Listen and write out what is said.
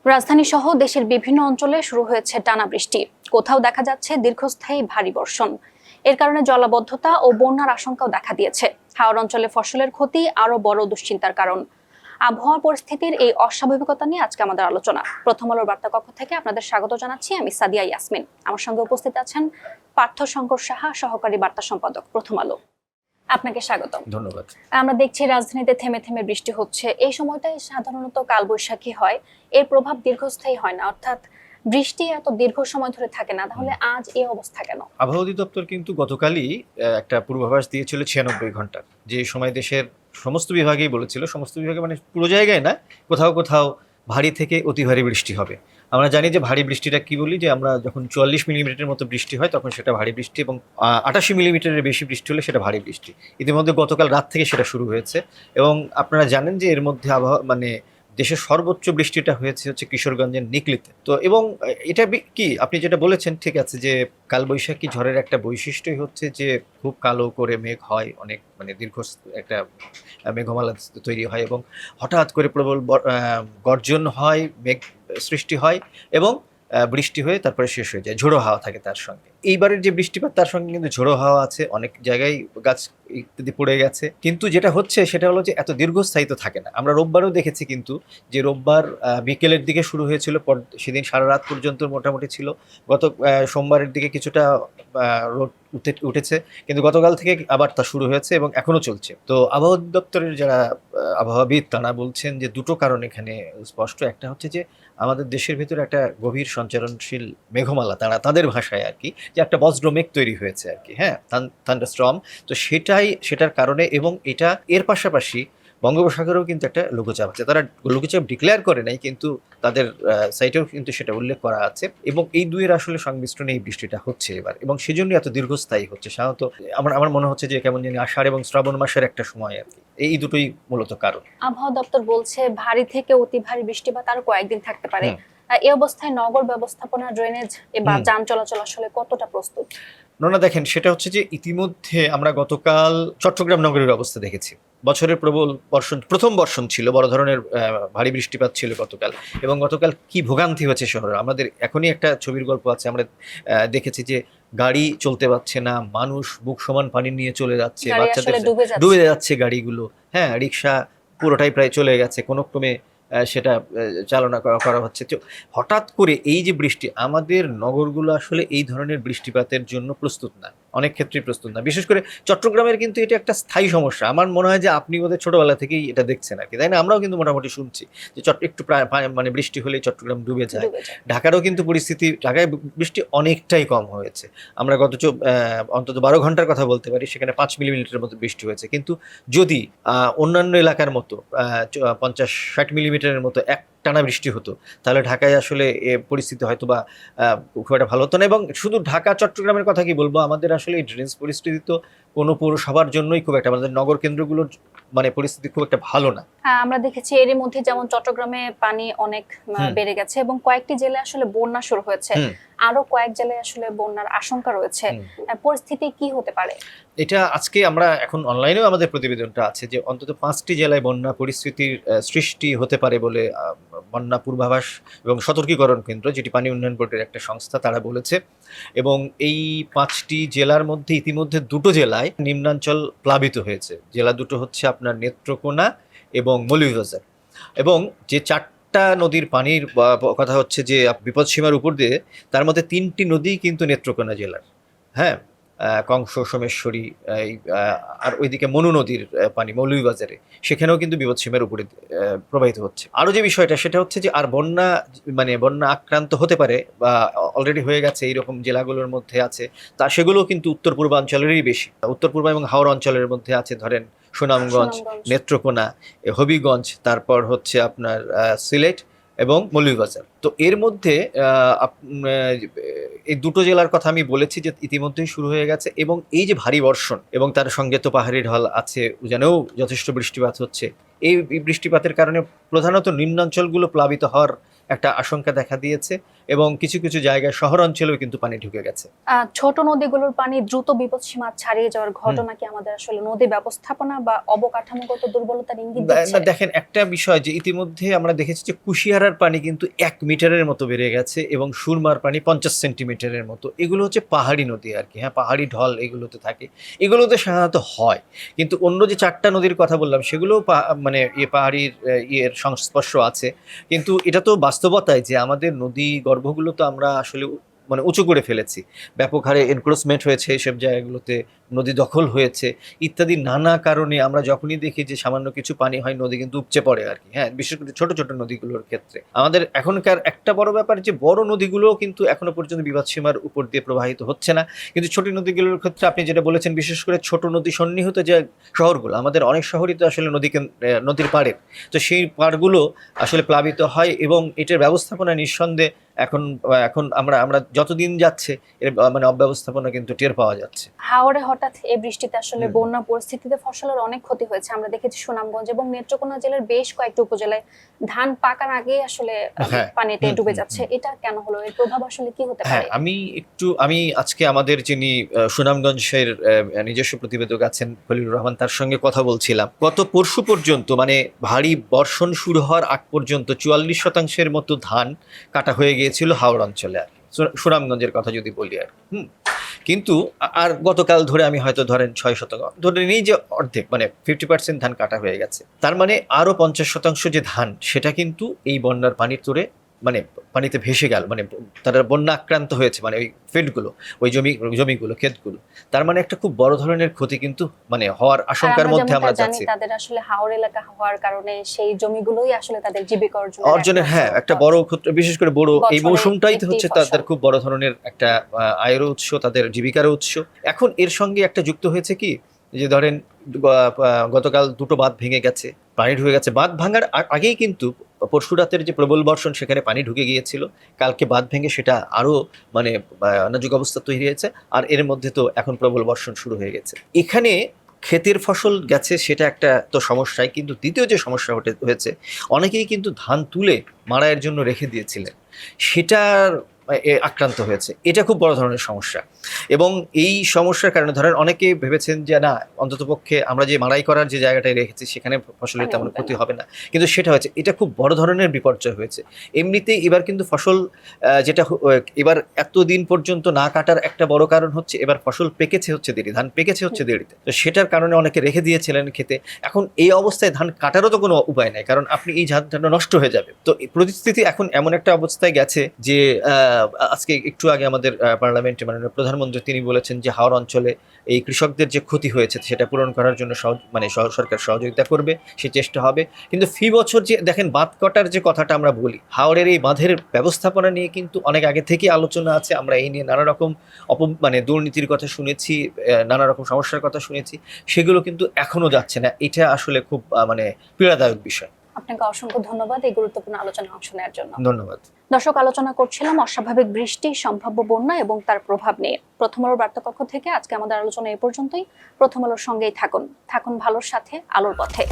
রাজধানী সহ দেশের বিভিন্ন অঞ্চলে শুরু হয়েছে টানা বৃষ্টি। কোথাও দেখা যাচ্ছে দীর্ঘস্থায়ী ভারী বর্ষণ। এর কারণে জলাবদ্ধতা ও বন্যার আশঙ্কাও দেখা দিয়েছে। হাওর অঞ্চলে ফসলের ক্ষতি আরো বড় দুশ্চিন্তার কারণ। আবহাওয়া পরিস্থিতির এই অস্বাভাবিকতা নিয়ে আজকে আমাদের আলোচনা। প্রথম আলোর বার্তা কক্ষ থেকে আপনাদের স্বাগত জানাচ্ছি আমি সাদিয়া ইয়াসমিন। আমার সঙ্গে উপস্থিত আছেন পার্থ শঙ্কর সাহা, সহকারী বার্তা সম্পাদক, প্রথম আলো। আপনাকে স্বাগত। ধন্যবাদ। আমরা দেখছি রাজধানীতে থেমে থেমে বৃষ্টি হচ্ছে। এই সময়টাই সাধারণত কালবৈশাখী হয়, এর প্রভাব দীর্ঘস্থায়ী হয় না, অর্থাৎ বৃষ্টি এত দীর্ঘ সময় ধরে থাকে না। তাহলে আজ এই অবস্থা কেন? আবহাওয়া অধিদপ্তর কিন্তু গতকালই একটা পূর্বাভাস দিয়েছিল 96 ঘন্টার, যে সময় দেশের সমস্ত বিভাগেই বলেছিল, সমস্ত বিভাগে মানে পুরো জায়গায় না, কোথাও কোথাও ভারী থেকে অতি ভারী বৃষ্টি হবে। আমরা জানি যে ভারী বৃষ্টিটা কি বলি, যে আমরা যখন 44 মিলিমিটারের মতো বৃষ্টি হয় তখন সেটা ভারী বৃষ্টি, এবং 88 মিলিমিটারের বেশি বৃষ্টি হলে সেটা ভারী বৃষ্টি। ইতিমধ্যে গতকাল রাত থেকে সেটা শুরু হয়েছে, এবং আপনারা জানেন যে এর মধ্যে আবহাওয়া মানে দেশের সর্বোচ্চ বৃষ্টিটা হচ্ছে কিশোরগঞ্জের নিকলিতে। তো এবং এটা কি আপনি যেটা বলেছেন ঠিক আছে, যে কালবৈশাখী ঝড়ের একটা বৈশিষ্ট্যই হচ্ছে যে খুব কালো করে মেঘ হয়, অনেক মানে দীর্ঘ একটা মেঘমালা তৈরি হয়, এবং হঠাৎ করে প্রবল গর্জন হয়, মেঘ সৃষ্টি হয়, এবং বৃষ্টি হয়ে তারপরে শেষ হয়ে যায়। ঝোড়ো হাওয়া থাকে তার সঙ্গে। এইবারের যে বৃষ্টিপাত তার সঙ্গে কিন্তু ঝোড়ো হাওয়া আছে, অনেক জায়গায় গাছ ইত্যাদি পড়ে গেছে। কিন্তু যেটা হচ্ছে সেটা হলো যে এত দীর্ঘস্থায়ী তো থাকে না। আমরা রোববারও দেখেছি কিন্তু, যে রোববার বিকেলের দিকে শুরু হয়েছিল, সেদিন সারা রাত পর্যন্ত মোটামুটি ছিল। গত সোমবারের দিকে কিছুটা রোদ উঠেছে, কিন্তু গতকাল থেকে আবার তা শুরু হয়েছে এবং এখনো চলছে। তো আবহাওয়া দপ্তরের যারা আবহাওয়াবিদ তারা বলছেন যে দুটো কারণ এখানে স্পষ্ট। একটা হচ্ছে যে আমাদের দেশের ভিতরে একটা গভীর সঞ্চারণশীল মেঘমালা, তাদের ভাষায় আর কি, যে একটা বজ্র মেঘ তৈরি হয়েছে আর কি, হ্যাঁ, থান্ডারস্টর্ম। তো সেটার কারণে, এবং এর পাশাপাশি বঙ্গোপসাগরেও কিন্তু একটা লঘুচাপ আছে। তারা লঘুচাপ ডিক্লেয়ার করে নাই, কিন্তু তাদের সাইটেও কিন্তু সেটা উল্লেখ করা আছে, এবং এই দুইয়ের আসলে সংমিশ্রণে এই বৃষ্টিটা হচ্ছে এবার, এবং সেজন্য এত দীর্ঘস্থায়ী হচ্ছে। সাধারণত আমার মনে হচ্ছে যে কেমন জানি আষাঢ় এবং শ্রাবণ মাসের একটা সময় আর কি। এই দুটোই মূলত কারণ। আবহাওয়া দপ্তর বলছে ভারী থেকে অতি ভারী বৃষ্টিপাত আরো কয়েকদিন থাকতে পারে। এই অবস্থায় নগর ব্যবস্থাপনা, ড্রেনেজ বা যান চলাচল আসলে কতটা প্রস্তুত? না, দেখেন, সেটা হচ্ছে যে ইতিমধ্যে আমরা গতকাল চট্টগ্রাম নগরের অবস্থা দেখেছি। বছরের প্রথম বর্ষণ ছিল, বড় ধরনের ভারী বৃষ্টিপাত ছিল গতকাল, এবং গতকাল কি ভোগান্তি হয়েছে শহরে। আমাদের এখনই একটা ছবির গল্প আছে, আমরা দেখেছি যে গাড়ি চলতে পারছে না, মানুষ বুক সমান পানি নিয়ে চলে যাচ্ছে, বাচ্চাদের ডুবে যাচ্ছে গাড়িগুলো, হ্যাঁ, রিক্সা পুরোটাই প্রায় চলে গেছে, কোনো ক্রমে সেটা চালনা করা হচ্ছে। তো হঠাৎ করে এই যে বৃষ্টি, আমাদের নগরগুলো আসলে এই ধরনের বৃষ্টিপাতের জন্য প্রস্তুত না, অনেক ক্ষেত্রেই প্রস্তুত না। বিশেষ করে চট্টগ্রামের কিন্তু এটা একটা স্থায়ী সমস্যা। আমার মনে হয় যে আপনি ওদের ছোটবেলা থেকেই এটা দেখছেন আর কি, তাই না? আমরাও কিন্তু মোটামুটি শুনছি যে একটু মানে বৃষ্টি হলেই চট্টগ্রাম ডুবে যায়। ঢাকারও কিন্তু পরিস্থিতি, ঢাকায় বৃষ্টি অনেকটাই কম হয়েছে। আমরা অন্তত 12 ঘন্টার কথা বলতে পারি, সেখানে 5 মিলিমিটারের মতো বৃষ্টি হয়েছে। কিন্তু যদি অন্যান্য এলাকার মতো 50-60 মিলিমিটারের মতো একটানা বৃষ্টি হতো, তাহলে ঢাকায় আসলে পরিস্থিতি হয়তো বা খুব একটা ভালো হতো না। এবং শুধু ঢাকা চট্টগ্রামের কথা কি বলবো, আমাদের আসলে এই ড্রেনেজ পরিস্থিতি তো কোনো পৌরসভার জন্যই খুব একটা, আমাদের নগর কেন্দ্রগুলোর মানে পরিস্থিতি খুব একটা ভালো না। আমরা দেখেছি এরই মধ্যে যেমন চট্টগ্রামে পানি অনেক বেড়ে গেছে, এবং কয়েকটি জেলায় আসলে বন্যা শুরু হয়েছে। আরো কয়েক জেলায় আসলে বন্যার আশঙ্কা রয়েছে। পরিস্থিতি কি হতে পারে? এটা আজকে আমরা এখন অনলাইনেও আমাদের প্রতিবেদনটা আছে, যে অন্তত 5টি জেলায় বন্যা পরিস্থিতির সৃষ্টি হতে পারে বলে বন্যা পূর্বাভাস এবং সতর্কীকরণ কেন্দ্র, যেটি পানি উন্নয়ন বোর্ডের একটা সংস্থা, তারা বলেছে। এবং এই 5টি জেলার মধ্যে ইতিমধ্যে 2টো জেলায় নিম্নাঞ্চল প্লাবিত হয়েছে। জেলা দুটো হচ্ছে আপনার নেত্রকোনা এবং মৌলভীবাজার। এবং যে 4টা নদীর পানির কথা হচ্ছে যে বিপদসীমার উপর দিয়ে, তার মধ্যে 3টি নদী কিন্তু নেত্রকোনা জেলার, হ্যাঁ, কংস, সোমেশ্বরী, আর ওইদিকে মনু নদীর পানি মৌলভীবাজারে, সেখানেও কিন্তু বিপদসীমার উপরে প্রবাহিত হচ্ছে। আরও যে বিষয়টা সেটা হচ্ছে যে আর বন্যা আক্রান্ত হতে পারে বা অলরেডি হয়ে গেছে এইরকম জেলাগুলোর মধ্যে আছে, তা সেগুলো কিন্তু উত্তর পূর্বাঞ্চলেরই বেশি। উত্তর পূর্ব এবং হাওড় অঞ্চলের মধ্যে আছে, ধরেন সুনামগঞ্জ, নেত্রকোনা, হবিগঞ্জ, তারপর হচ্ছে আপনার সিলেট এবং মৌলভীবাজার। তো এর মধ্যে এই দুটো জেলার কথা আমি বলেছি যে ইতিমধ্যেই শুরু হয়ে গেছে, এবং এই যে ভারী বর্ষণ এবং তার সঙ্গে তো পাহাড়ি ঢল আছে, যেনেও যথেষ্ট বৃষ্টিপাত হচ্ছে। এই বৃষ্টিপাতের কারণে প্রধানত নিম্নাঞ্চলগুলো প্লাবিত হওয়ার একটা আশঙ্কা দেখা দিয়েছে এবং কিছু কিছু জায়গায় শহর অঞ্চলেও কিন্তু পানি ঢুকে গেছে। ছোট নদীগুলোর পানি দ্রুত বিপদসীমা ছাড়িয়ে যাওয়ার ঘটনা কি আমাদের আসলে নদী ব্যবস্থাপনা বা অবকাঠামোগত দুর্বলতার ইঙ্গিত দিচ্ছে? দেখেন, একটা বিষয় যে ইতিমধ্যে আমরা দেখেছি যে কুশিয়ারার পানি কিন্তু 1 মিটারের মতো বেড়ে গেছে এবং সুরমার পানি 50 সেন্টিমিটারের মতো। এগুলো হচ্ছে পাহাড়ি নদী আর কি, হ্যাঁ, পাহাড়ি ঢল এগুলোতে থাকে, এগুলোতে সাধারণত হয়। কিন্তু অন্য যে 4টা নদীর কথা বললাম সেগুলো মানে পাহাড়ির ইয়ের সংস্পর্শ আছে। কিন্তু এটা তো বাস্তবতায় যে আমাদের নদী গর্ভগুলো তো আমরা আসলে মানে উঁচু করে ফেলেছি, ব্যাপক হারে এনক্রোচমেন্ট হয়েছে এসব জায়গাগুলোতে, নদী দখল হয়েছে ইত্যাদি নানা কারণে আমরা যখনই দেখি যে সামান্য কিছু পানি হয় নদী কিন্তু উপচে পড়ে আর কি, হ্যাঁ, বিশেষ করে ছোট ছোট নদীগুলোর ক্ষেত্রে। আমাদের এখনকার একটা বড় ব্যাপার যে বড় নদীগুলোও কিন্তু এখনো পর্যন্ত বিপদসীমার উপর দিয়ে প্রবাহিত হচ্ছে না, কিন্তু ছোট নদীগুলোর ক্ষেত্রে আপনি যেটা বলেছেন, বিশেষ করে ছোট নদী সন্নিহিত যে শহরগুলো, আমাদের অনেক শহরই তো আসলে নদীর পাড়ে, তো সেই পাড়গুলো আসলে প্লাবিত হয় এবং এটার ব্যবস্থাপনা নিঃসন্দেহে এখন এখন আমরা আমরা যতদিন যাচ্ছে এর মানে অব্যবস্থাপনা কিন্তু টের পাওয়া যাচ্ছে। হাওরে হঠাৎ এই বৃষ্টিতে আসলে বন্যা পরিস্থিতিতে ফসলের অনেক ক্ষতি হয়েছে। আমরা দেখেছি সুনামগঞ্জ এবং নেত্রকোনা জেলার বেশ কয়েকটি উপজেলায় ধান পাকার আগে আসলে পানিতে ডুবে যাচ্ছে। এটা কেন হলো? এর প্রভাব আসলে কি হতে হ্যাঁ, পারে? আমি আজকে আমাদের যিনি সুনামগঞ্জের নিজস্ব প্রতিবেদক আছেন খলিলুর রহমান, তার সঙ্গে কথা বলছিলাম। গত পরশু পর্যন্ত মানে ভারী বর্ষণ শুরু হওয়ার আগ পর্যন্ত 44% মতো ধান কাটা হয়ে গিয়েছিল হাওড় অঞ্চলে আর কি, সুনামগঞ্জের কথা যদি বলি আর কিন্তু আর গতকাল ধরে আমি হয়তো ধরেন 6% ধরে নিই যে অর্ধেক মানে 50% ধান কাটা হয়ে গেছে। তার মানে আরো 50% যে ধান সেটা কিন্তু এই বন্যার পানির তোরে মানে পানিতে ভেসে গেল, মানে তারা বন্যা আক্রান্ত হয়েছে, মানে ওই ফিল্ডগুলো, ওই জমিগুলো, ক্ষেতগুলো। তার মানে একটা খুব বড় ধরনের ক্ষতি কিন্তু মানে হওয়ার আশঙ্কার মধ্যে আমরা যাচ্ছি। তাদের আসলে হাওর এলাকা হওয়ার কারণে সেই জমিগুলোই আসলে তাদের জীবিকা অর্জনের হ্যাঁ একটা বড় ক্ষেত্র, বিশেষ করে বড় এই মৌসুমটাই হচ্ছে তাদের খুব বড় ধরনের একটা আয়ের উৎস, তাদের জীবিকার উৎস। এখন এর সঙ্গে একটা যুক্ত হয়েছে কি, যে ধরেন গতকাল 2টো বাঁধ ভেঙে গেছে, পানি ঢুকে গেছে। বাঁধ ভাঙার আগেই কিন্তু পরশু রাতের যে প্রবল বর্ষণ সেখানে পানি ঢুকে গিয়েছিল, কালকে বাঁধ ভেঙে সেটা আরো মানে নাজুক অবস্থা তৈরি হয়েছে, আর এর মধ্যে তো এখন প্রবল বর্ষণ শুরু হয়ে গেছে। এখানে ক্ষেতের ফসল গেছে সেটা একটা তো সমস্যাই, কিন্তু দ্বিতীয় যে সমস্যা হয়েছে, অনেকেই কিন্তু ধান তুলে মাড়াইয়ের জন্য রেখে দিয়েছিলেন, সেটার আক্রান্ত হয়েছে। এটা খুব বড় ধরনের সমস্যা এবং এই সমস্যার কারণে ধরেন অনেকে ভেবেছেন যে না, অন্ততপক্ষে আমরা যে মাড়াই করার যে জায়গাটায় রেখেছি সেখানে ফসলের তেমন ক্ষতি হবে না, কিন্তু সেটা হয়েছে। এটা খুব বড় ধরনের বিপর্যয় হয়েছে। এমনিতেই এবার কিন্তু ফসল যেটা এবার এতদিন পর্যন্ত না কাটার একটা বড় কারণ হচ্ছে এবার ফসল পেকেছে হচ্ছে দেরি, ধান পেকেছে হচ্ছে দেরিতে, তো সেটার কারণে অনেকে রেখে দিয়েছিলেন খেতে। এখন এই অবস্থায় ধান কাটারও তো কোনো উপায় নাই, কারণ আপনি এই ধানটা নষ্ট হয়ে যাবে। তো এই পরিস্থিতি এখন এমন একটা অবস্থায় গেছে যে আজকে একটু আগে আমাদের পার্লামেন্টে মাননীয় প্রধানমন্ত্রী তিনি বলেছেন যে হাওর অঞ্চলে এই কৃষকদের যে ক্ষতি হয়েছে সেটা পূরণ করার জন্য সরকার সহযোগিতা করবে, সে চেষ্টা হবে। কিন্তু ফি বছর যে দেখেন বাঁধ কটার যে কথাটা আমরা বলি, হাওরের এই বাঁধের ব্যবস্থাপনা নিয়ে কিন্তু অনেক আগে থেকে আলোচনা আছে। আমরা এই নিয়ে নানা রকম মানে দুর্নীতির কথা শুনেছি, নানা রকম সমস্যার কথা শুনেছি, সেগুলো কিন্তু এখনো যাচ্ছে না। এটা আসলে খুব মানে পীড়াদায়ক বিষয়। আপনাকে অসংখ্য ধন্যবাদ এই গুরুত্বপূর্ণ আলোচনায় অংশ নেওয়ার জন্য। ধন্যবাদ। দর্শক, আলোচনা করছিলাম অস্বাভাবিক বৃষ্টি, সম্ভাব্য বন্যা এবং তার প্রভাব নিয়ে। প্রথম আলোর বার্তা কক্ষ থেকে আজকে আমাদের আলোচনা এ পর্যন্তই। প্রথম আলোর সঙ্গেই থাকুন ভালোর সাথে, আলোর পথে।